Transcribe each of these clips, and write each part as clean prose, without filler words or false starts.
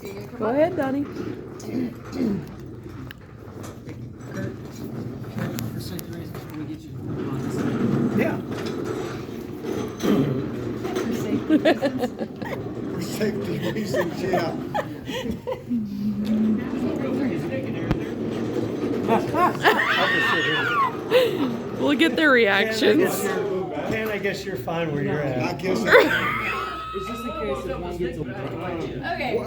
Go ahead, Donnie. For safety reasons, can we get you on this? Yeah. For safety reasons, yeah. We'll get their reactions. Ken, I guess you're fine where you're I at. guess. It's just in case if one gets away. Okay.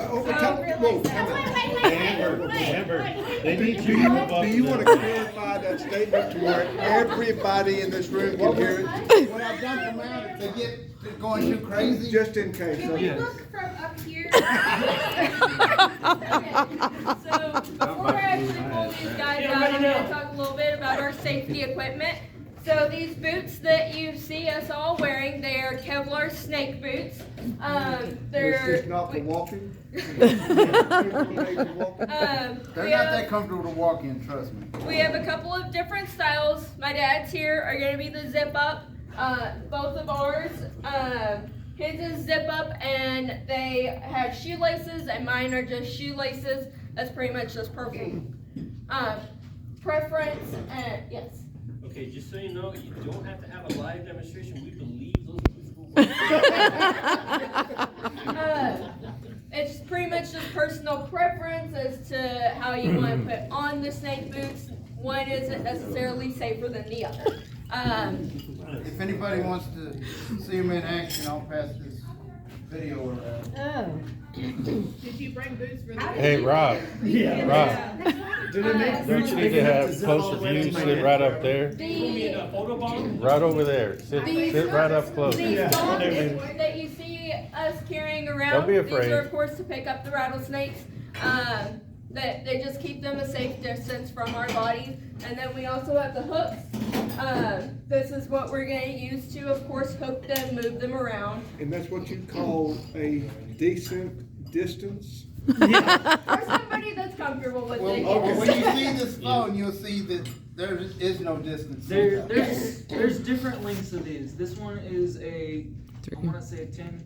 Amber, they need Do you to move up. you want to clarify that statement to where everybody in this room can hear it? When I dump them out, if they get to going too crazy. Just in case. Can we Yes. look from up here? Okay, so before I actually pull these guys out, I'm going to talk a little bit about our safety equipment. So these boots that you see us all wearing, they are Kevlar snake boots. It's just not for walking. They're We not have- that comfortable to walk in, trust me. We have a couple of different styles. My dad's here are going to be the zip up. Both of ours, his is zip up and they have shoelaces, and mine are just shoelaces. That's pretty much just personal preference. And yes. Okay, just so you know, you don't have to have a live demonstration. We believe those boots will work. It's pretty much just personal preference as to how you want to put on the snake boots. One isn't necessarily safer than the other. If anybody wants to see them in action, I'll pass this video around. Hey, Rob. Yeah. Rob, Do they make don't boots you big need to enough have zip all closer the way view? to my Sit neck? right up there. Put me in a photo bomb. Right over there. Sit right up close. These Yeah. dogs that you see us carrying around, Don't be these afraid. are of course to pick up the rattlesnakes. That they just keep them a safe distance from our bodies. And then we also have the hooks. This is what we're going to use to, of course, hook them, move them around. And that's what you call a decent distance? For somebody that's comfortable with Well, it. when Yes. you see this phone, you'll see that there is no distance. There's different lengths of these. This one is I want to say a 10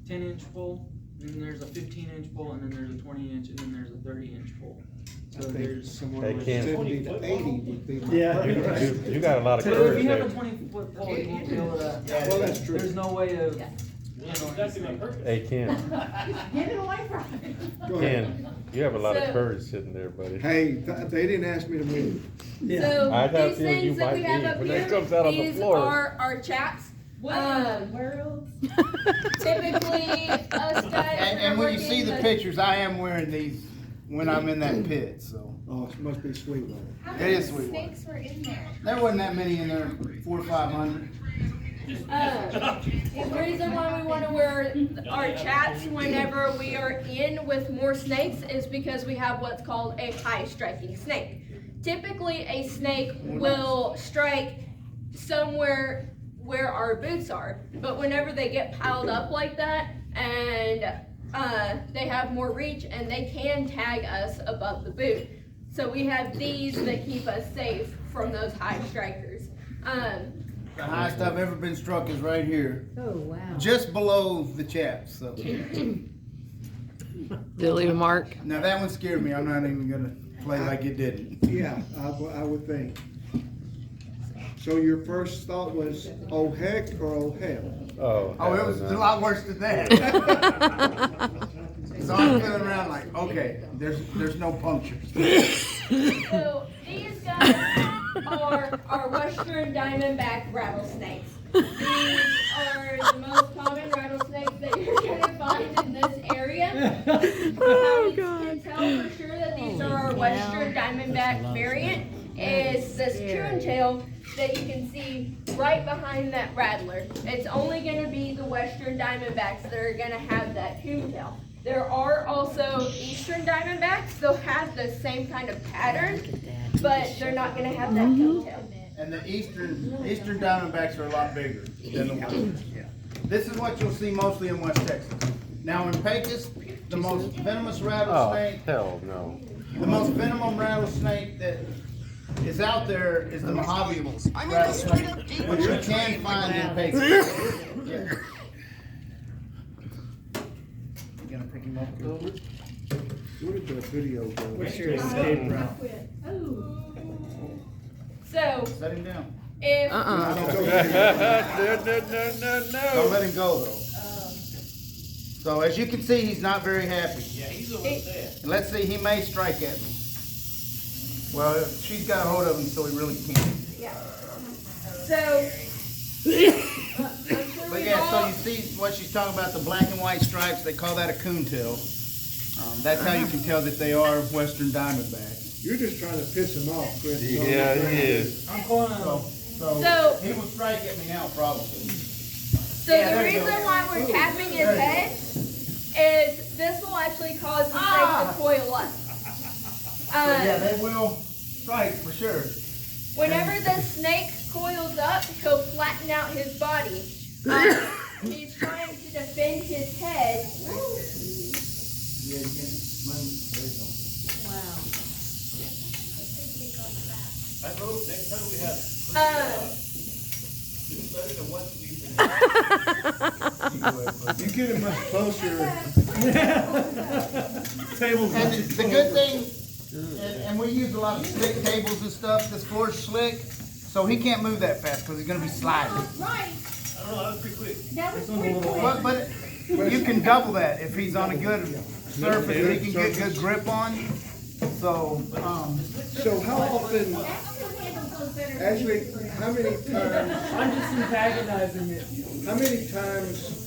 inch pole. And then there's a 15-inch pole, and then there's a 20-inch, and then there's a 30-inch pole. I So think there's. somewhere Hey, like Ken. 70 to 80 would be. Yeah. You got a lot of So if courage you have a there. 20-foot pole, you won't be able to. Well, that's true. There's no way of. That's my purpose. Hey, Ken. Go ahead. Ken, you have a lot So- of courage sitting there, buddy. Hey, they didn't ask me to move. Yeah. So I got a these feeling you things that might we have be up when here, that comes out on the these floor. are our chaps. Typically, us guys. And when you see the working pictures, I am wearing these when I'm in that pit, so. Oh, it must be Sweetwater. It is Sweetwater. snakes were in there. There wasn't that many in there, 400 or 500. The reason why we want to wear our chaps whenever we are in with more snakes is because we have what's called a high striking snake. Typically, a snake will strike somewhere where our boots are, but whenever they get piled up like that and they have more reach and they can tag us above the boot. So we have these that keep us safe from those high strikers. The highest I've ever been struck is right here. Oh, wow. Just below the chaps, so. Did it leave a mark? Now that one scared me. I'm not even gonna play like it didn't. Yeah, I would think. So your first thought was, oh heck or oh hell? Oh, Oh, it was hell a no. lot worse than that. So I'm feeling around like, okay, there's no punctures. So these guys are our Western Diamondback rattlesnakes. These are the most common rattlesnakes that you're going to find in this area. How you can tell for sure that these are our Western Diamondback variant is this coon tail that you can see right behind that rattler. It's only going to be the Western Diamondbacks that are going to have that coon tail. There are also Eastern Diamondbacks. They'll have the same kind of pattern, but they're not going to have that coon tail. And the eastern Diamondbacks are a lot bigger than the Western. This is what you'll see mostly in West Texas. Now in Pecos, the most venomous Oh, rattlesnake, hell no. the most venomous rattlesnake that is out there is the Mojave rattlesnake, which you can find in Pecos. Yeah. You gonna pick him up over? Where did the video go? What's your escape route? So, Set him down. if, No, Don't no. let him go though. So as you can see, he's not very happy. Yeah, he's a little sad. And let's see, he may strike at me. Well, she's got a hold of him, so he really can't. yeah. So, But yeah, so you see what she's talking about, the black and white stripes, they call that a coontail. That's how you can tell that they are Western Diamondbacks. You're just trying to piss him off, Chris. That's all Yeah, you're trying he to do. is. I'm calling So- he will strike at me now, probably. so Yeah, the there you reason go. why we're tapping his head is this will actually cause the snake to coil up. So yeah, they will strike for sure. Whenever the snake coils up, he'll flatten out his body. He's trying to defend his head. Yeah, you can. There you go. I know next time we have, do better than what we You get him much closer. Tables. And the good thing, and we use a lot of slick tables and stuff, this floor's slick, so he can't move that fast because he's gonna be sliding. Right. I don't know, that was pretty quick. That was pretty quick. But you can double that if he's on a good surface that he can get good grip on. So, So how often, actually, how many times, I'm just antagonizing it. how many times,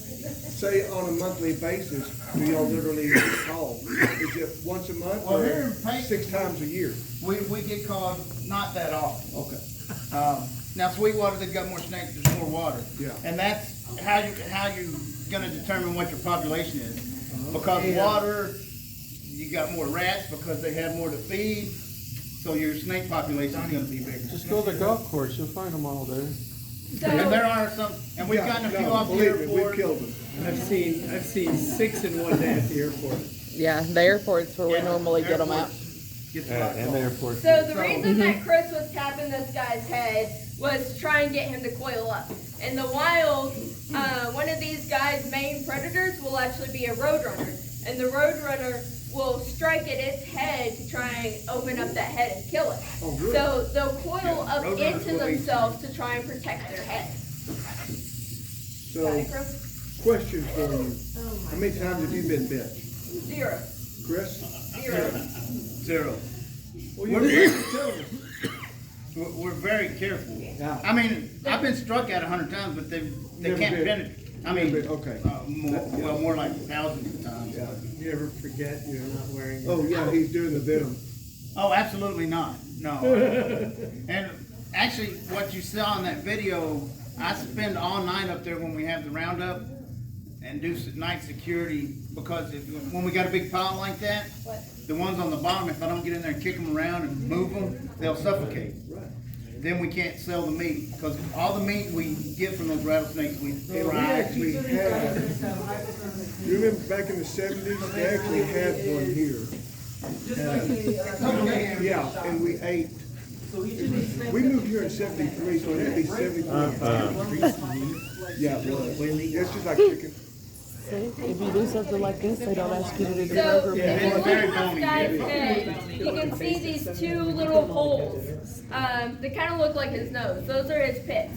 say on a monthly basis, do y'all literally call? Is it once a month Well, here or in Pecos- 6 times a year? we get called not that often. Okay. Now Sweetwater, they've got more snakes, there's more water. Yeah. And that's how you gonna determine what your population is. Because water, you got more rats because they have more to feed, so your snake population is gonna be bigger. Just go to the golf course, you'll find them all there. And there are some, and we've gotten a few off the Believe me, we've airport. killed them. I've seen 6 in one day at the airport. Yeah, the airport's where we Yeah, normally get them airport at. gets a Yeah, lot and called. the airport. So the reason that Chris was tapping this guy's head was to try and get him to coil up. In the wild, one of these guys' main predators will actually be a roadrunner, and the roadrunner will strike at its head to try and open up that head and kill it. Oh, really? So they'll coil up roadrunners into will eat. themselves to try and protect their head. Got So, it, Chris? question for you. How many times have you been bit? 0. Chris? 0. Zero. Well, you didn't tell us. We're very careful. Yeah. I mean, I've been struck at 100 times, but they Never can't bit. penetrate. I mean, Never bit, okay. more like thousands of times. Yeah. You ever forget you're not wearing your... Oh, yeah, he's doing the venom. Oh, absolutely not. No. And actually, what you saw in that video, I spend all night up there when we have the roundup and do night security because when we got a big pile like that, the ones on the bottom, if I don't get in there and kick them around and move them, they'll suffocate. Then we can't sell the meat because all the meat we get from those rattlesnakes, we We fry. actually had, you remember back in the 70s, they actually had one here. Yeah, and we ate. We moved here in 73, so it'd be 73. Yeah, really. It's just like chicken. See, if you do something like this, they don't ask you to do the So burger. if you it's look very at bony, this guy's yeah. head, you can see these 2 little holes. They kind of look like his nose. Those are his pits.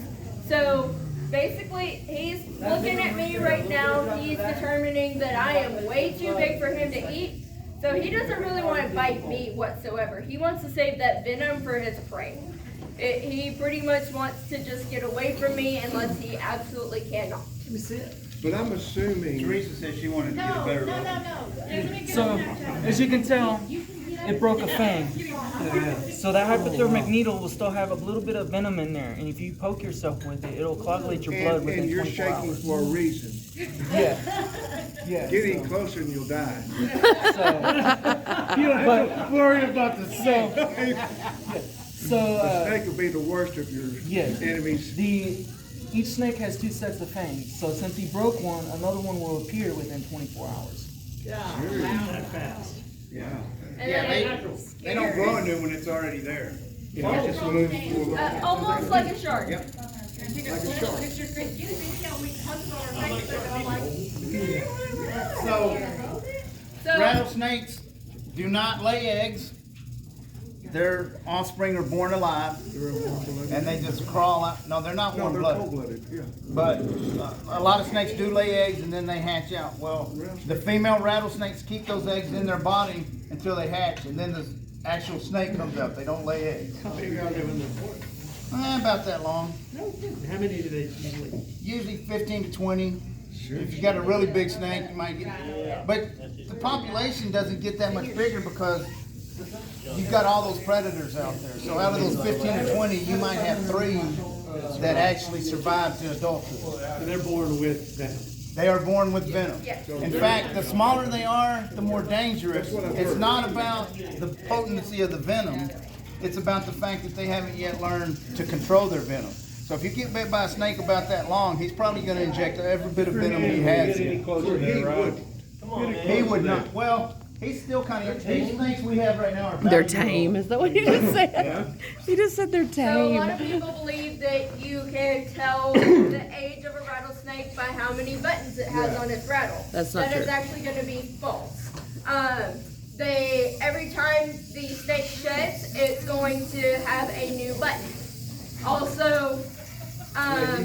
So basically, he's looking at me right now. He's determining that I am way too big for him to eat. So he doesn't really want to bite me whatsoever. He wants to save that venom for his prey. He pretty much wants to just get away from me unless he absolutely cannot. But I'm assuming, Teresa said she wanted to get a better look. So, as you can tell, it broke a fang. So that hypodermic needle will still have a little bit of venom in there, and if you poke yourself with it, it'll coagulate your blood and within you're 24 shaking hours. for a reason. Yeah. Yeah. Get in so- closer and you'll die. You don't have to worry about the soap. So, The snake will be the worst of your yes. enemies. Each snake has 2 sets of fangs, so since he broke one, another one will appear within 24 hours. That fast. Yeah. And Yeah, then they don't grow a new one, it's already there. It just moves forward. almost like a shark. Yep. So, So rattlesnakes, do not lay eggs. Their offspring are born alive, and they just crawl out. No, they're not No, they're warm-blooded. cold-blooded, yeah. But a lot of snakes do lay eggs and then they hatch out. Well, the female rattlesnakes keep those eggs in their body until they hatch, and then the actual snake comes out. They don't lay eggs. How big are they when they're born? About that long. How many do they usually? Usually 15 to 20. If you got a really big snake, you might get. But the population doesn't get that much bigger because you've got all those predators out there. So out of those 15 or 20, you might have 3 that actually survive to adulthood. And they're born with venom. They are born with venom. In fact, the smaller they are, the more dangerous. It's not about the potency of the venom. It's about the fact that they haven't yet learned to control their venom. So if you get bit by a snake about that long, he's probably going to inject every bit of venom he has. Get any closer there, Rob? Come on, man. He would not. Well, he's still kind of. These snakes we have right now are They're about a year tame. old. Is that what you just said? You just said they're So a lot of tame. people believe that you can tell the age of a rattlesnake by how many buttons it has on its rattle. That's not That is true. actually going to be false. Every time the snake sheds, it's going to have a new button. Also,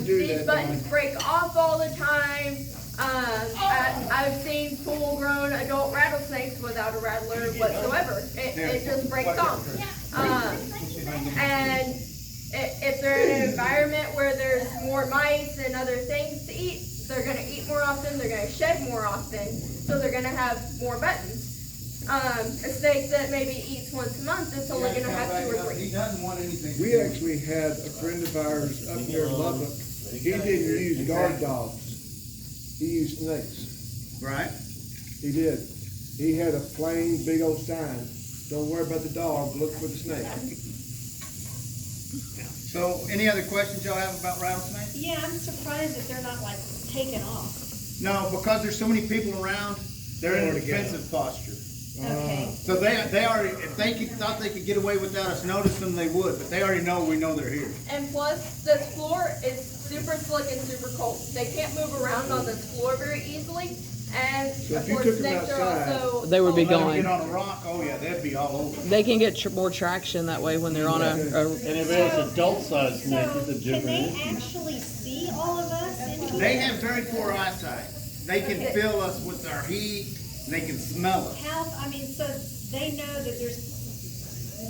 these buttons break off all the time. I've seen full-grown adult rattlesnakes without a rattler whatsoever. It just breaks off. And if they're in an environment where there's more mice and other things to eat, they're going to eat more often, they're going to shed more often, so they're going to have more buttons. A snake that maybe eats once a month is only going to have 2 or 3. He doesn't want anything. We actually had a friend of ours up near Lubbock. He didn't use guard dogs. He used snakes. Right. He did. He had a plain big old sign. Don't worry about the dog, look for the snake. So, any other questions y'all have about rattlesnakes? Yeah, I'm surprised that they're not like taken off. No, because there's so many people around, they're in a defensive posture. Okay. So they already, if they thought they could get away without us noticing them, they would, but they already know we know they're here. And plus, this floor is super slick and super cold. They can't move around on this floor very easily. And So of if you course, took them snakes are outside- also. They would be Let them gone. get on a rock, oh yeah, they'd be all over. They can get more traction that way when they're on a And if it's adult-sized snake, it's a So can different they issue. actually see all of us in here? They have very poor eyesight. They can feel us with their heat, and they can smell us. How, I mean, so they know that there's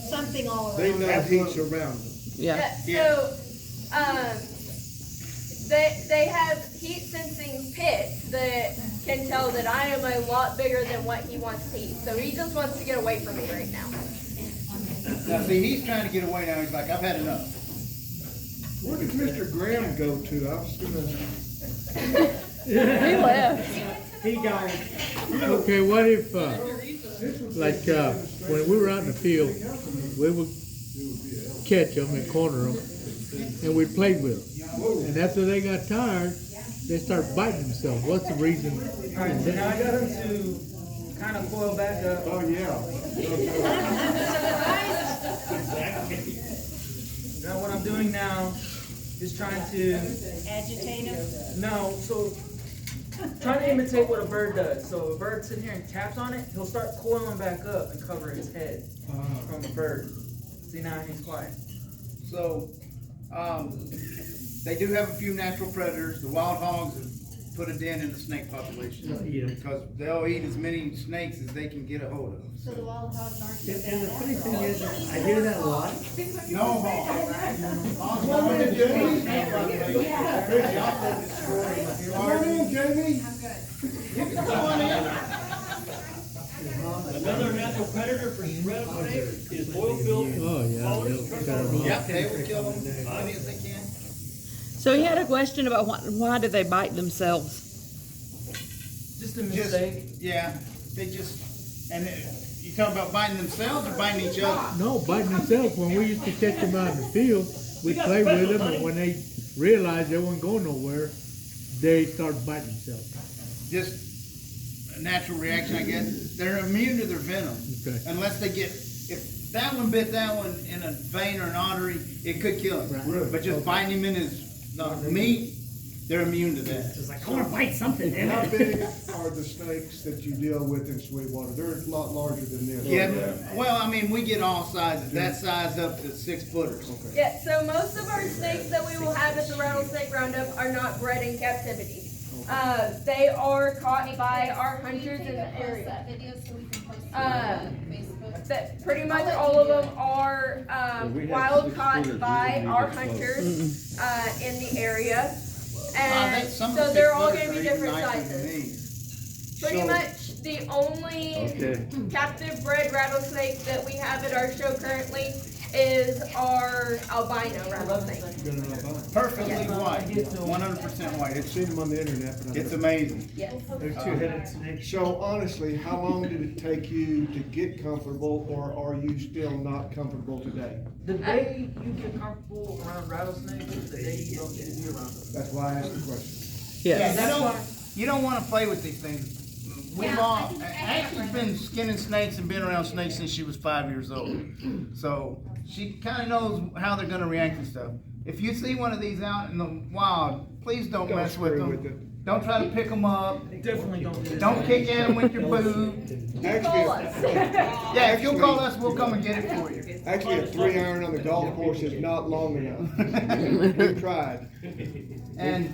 something all They around. know he's around them. Yeah. So, they have heat sensing pits that can tell that I am a lot bigger than what he wants to eat. So he just wants to get away from me right now. Now see, he's trying to get away now, he's like, I've had enough. Where did Mr. Graham go to? I was gonna, He left. He gone. Okay, what if, when we were out in the field, we would catch them and corner them, and we'd play with them. And after they got tired, they start biting themselves. What's the reason? Alright, so now I got him to kind of coil back up. oh yeah. Now what I'm doing now is trying to, Agitate them? no, so trying to imitate what a bird does. So a bird sits here and taps on it, he'll start coiling back up and cover his head from a bird. See, now he's quiet. So, they do have a few natural predators. The wild hogs have put a dent in the snake population. Eat 'em. Because they'll eat as many snakes as they can get a hold of. So the wild hogs aren't so And the bad funny after thing all. is, I hear that a lot. No hog. Come on in, Jamie. Another natural predator for rattlesnakes is oil-filled. Oh, yeah. they'll cut 'em off. Yep, they will kill them as many as they can. So he had a question about why did they bite themselves? Just a Just, mistake. yeah, they just, and you talk about biting themselves or biting each other? No, biting themselves. When we used to catch them out in the field, we'd play with them, and when they realized they weren't going nowhere, they started biting themselves. Just a natural reaction, I guess. They're immune to their venom. Okay. Unless they get, if that one bit that one in a vein or an artery, it could kill him. Right. But just biting him in his meat, they're immune to that. It's like, I wanna bite something, damn How it. big are the snakes that you deal with in Sweetwater? They're a lot larger than this. Yeah, well, I mean, we get all sizes, that size up to 6 footers. Yeah, so most of our snakes that we will have at the Rattlesnake Roundup are not bred in captivity. They are caught by our hunters in the area. That pretty much all of them are wild caught by our hunters in the area. And Some of so the they're all 6 gonna be footers are different even nicer than sizes. these. Pretty much the only captive bred rattlesnake that we have at our show currently is our albino rattlesnake. Perfectly white, 100% white. I've seen them on the internet, but It's amazing. Yes. They're two-headed snakes. So honestly, how long did it take you to get comfortable, or are you still not comfortable today? The day you get comfortable around rattlesnakes is the day you don't need to be around them. That's why I asked the question. Yes. Yeah, you don't want to play with these things. We've all, Ashley's been skinning snakes and been around snakes since she was 5 years old. So she kind of knows how they're going to react and stuff. If you see one of these out in the wild, please don't mess with screw them. with it. Don't try to pick them up. Definitely don't do this. Don't kick at them with your boot. Call us. Yeah, if you'll call us, we'll come and get it for you. Actually, a 3-iron on the golf course is not long enough. We've tried. And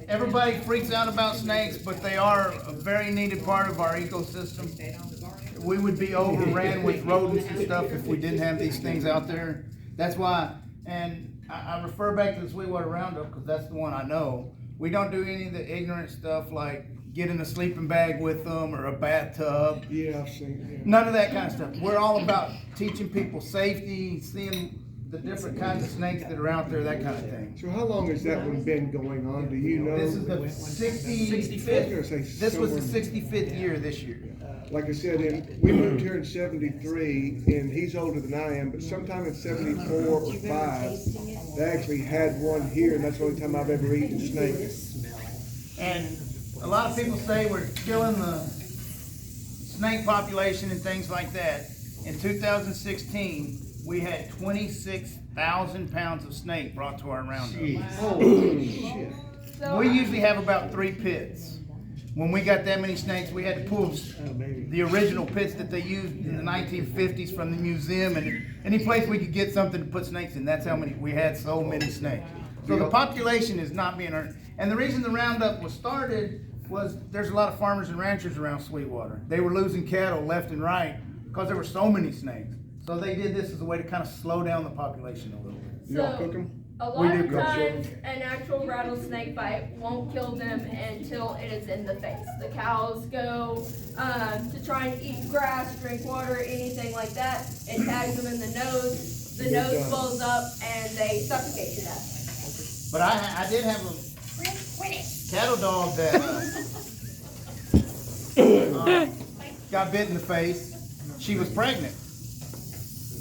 everybody freaks out about snakes, but they are a very needed part of our ecosystem. We would be overran with rodents and stuff if we didn't have these things out there. That's why, and I refer back to the Sweetwater Roundup because that's the one I know. We don't do any of the ignorant stuff like get in a sleeping bag with them or a bathtub. Yeah, I've seen, yeah. None of that kind of stuff. We're all about teaching people safety, seeing the different kinds of snakes that are out there, that kind of thing. So how long has that one been going on? Do you know? This is the I was 65th. gonna say This was the somewhere- 65th year this year. Like I said, we moved here in '73, and he's older than I am, but sometime in '74 or '5, they actually had one here, and that's the only time I've ever eaten snake. And a lot of people say we're killing the snake population and things like that. In 2016, we had 26,000 pounds of snake brought to our roundup. Holy shit. We usually have about 3 pits. When we got that many snakes, we had to pull the original pits that they used in the 1950s from the museum and any place we could get something to put snakes in. That's how many, we had so many snakes. So the population is not being earned. And the reason the roundup was started was there's a lot of farmers and ranchers around Sweetwater. They were losing cattle left and right because there were so many snakes. So they did this as a way to kind of slow down the population a little bit. Y'all cook them? A lot of times, an actual rattlesnake bite won't kill them until it is in the face. The cows go to try and eat grass, drink water, anything like that. It tags them in the nose. The nose swells up and they suffocate to death. But I did have a cattle dog that got bit in the face. She was pregnant.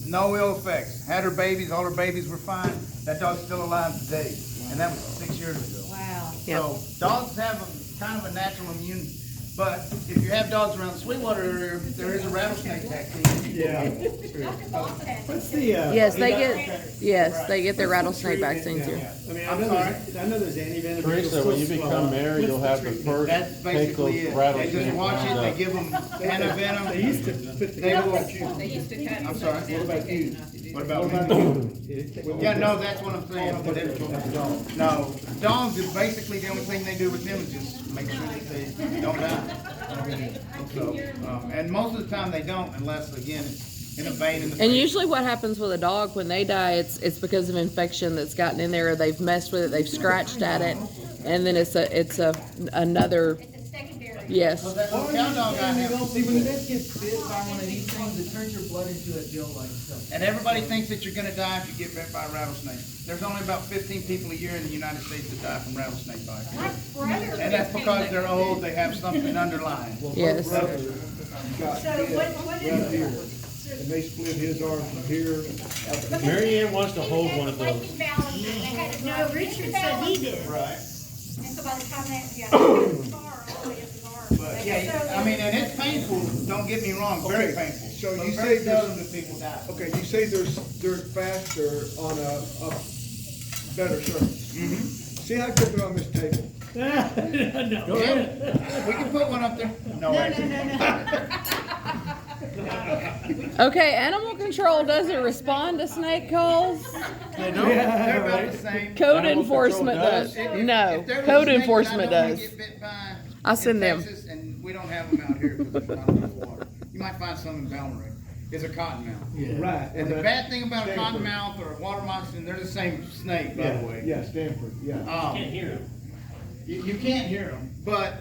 No ill effects. Had her babies, all her babies were fine. That dog's still alive today. And that was 6 years ago. Wow. So dogs have a kind of a natural immune. But if you have dogs around the Sweetwater area, there is a rattlesnake vaccine. Yeah. What's the, Yes, they get their rattlesnake vaccines here. I mean, I'm I know there's anti-venom. Teresa, when you become mayor, you'll have the first That's basically Pecos it. They rattlesnake just watch it, they roundup. give them antivenom. They used to put They together. will. I'm sorry. What about you? What about me? Yeah, no, that's what I'm saying. No, dogs is basically the only thing they do with them is just make sure that they don't die. So, and most of the time they don't unless, again, it's in a vein in the And face. usually what happens with a dog when they die, it's because of infection that's gotten in there, or they've messed with it, they've scratched at it, and then it's another, yes. So that little cow dog I have, See, when you guys get bit by one of these things, it turns your blood into a gel-like stuff. and everybody thinks that you're gonna die if you get bit by a rattlesnake. There's only about 15 people a year in the United States that die from rattlesnake bites. And that's because they're old, they have something underlying. Yes. Brother got So bit what right is here, it? and they split his arm from here. Mary Ann wants to hold one of those. No, Richard said he did. Right. And so by the time that, yeah, scar all the way up his arm. But yeah, I mean, and it's painful, don't get me wrong, very Okay, painful. so But you very say there's- seldom do people die. Okay, you say they're faster on a better surface. See how good they're on this table? No. Go ahead. We can put one up there. No, Okay, animal control doesn't respond to snake calls. They don't. They're about the same. Code Animal enforcement control does. does? No, If there was a code snake that enforcement I don't wanna does. get bit by I send in them. Texas, and we don't have them out here because there's not enough water. You might find some in Balleray. Is a cottonmouth. Yeah. Right. And the that- bad thing about a Stanford. cottonmouth or a water moccasin, they're the same snake, by Yeah, the way. yeah, Stanford, yeah. Can't hear him. You can't hear them, but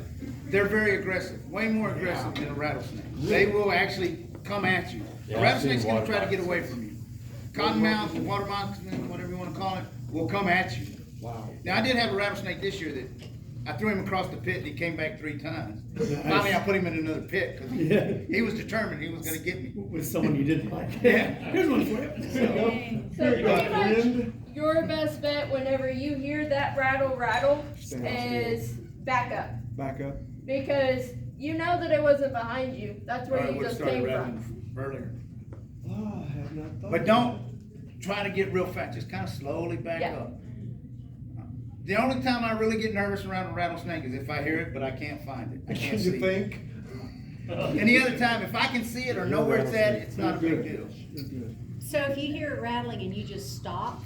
they're very aggressive, way more aggressive than a rattlesnake. They will actually come at you. Yeah, A I've rattlesnake's seen gonna water try to get moccasins. away from you. Cottonmouth, water moccasin, whatever you wanna call it, will come at you. Wow. Now, I did have a rattlesnake this year that I threw him across the pit and he came back 3 times. Finally, I put him in another pit because Yeah. he was determined he was gonna get me. With someone you didn't like. Yeah. Here's one for you. So you go, pretty much, friend. your best bet whenever you hear that rattle Stand is back up. Back up. Because you know that it wasn't behind you. That's where Or I you would've just started came rattling from. earlier. Oh, I have not thought. But don't try to get real fast, just kind of slowly back Yeah. up. The only time I really get nervous around a rattlesnake is if I hear it, but I can't find it. I can't Can see you it. think? Any other time, if I can see it or know where it's at, it's not a big deal. You're good. So if you hear it rattling and you just stop,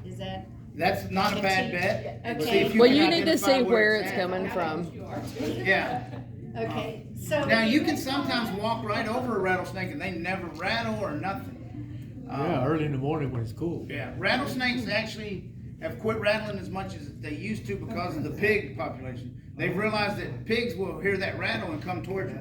is that? That's not a bad bet. Yeah. But see Okay. if Well, can you need to identify see where it's it's at. coming from. Yeah. Okay, so. Now, you can sometimes walk right over a rattlesnake and they never rattle or nothing. Yeah, early in the morning when it's cool. Yeah, rattlesnakes actually have quit rattling as much as they used to because of the pig population. They've realized that pigs will hear that rattle and come towards you.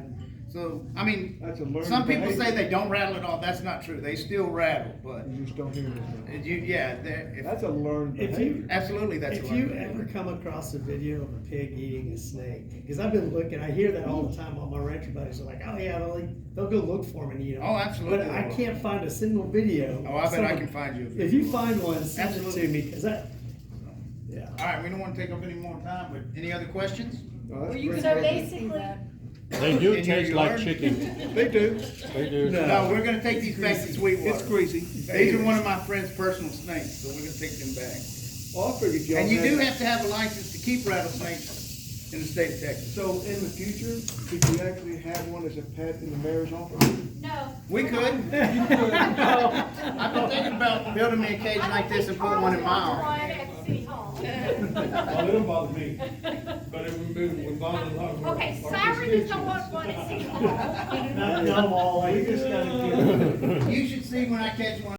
So, I mean, That's a learned some people say behavior. they don't rattle at all. That's not true. They still rattle, but You just don't hear it. that's That's a learned If behavior. you, absolutely that's if a you learned ever behavior. come across a video of a pig eating a snake, because I've been looking, I hear that all the time. All my rancher buddies are like, "Oh yeah, they'll go look for them and eat them." Oh, absolutely. But I can't find a single video. Oh, I bet I can find you. a If video. you find one, send it Absolutely. to me, because yeah. All right, we don't want to take up any more time, but any other questions? Oh, that's So great. basically, They do In your taste like yard? chicken. They do. They do. No, we're gonna take these back to Sweetwater. It's greasy. These are one of my friend's personal snakes, so we're gonna take them back. Oh, I figured y'all And you do had- have to have a license to keep rattlesnakes in the state of Texas. So in the future, could you actually have one as a pet in the mayor's office? No. We could. I've been thinking about building me a cage like this and put one in my office. At City Hall. Well, it don't bother me, but it would bother a lot of. Okay, Cyrus is gonna want one at City Hall. Not them all, you just gotta give. You should see when I catch one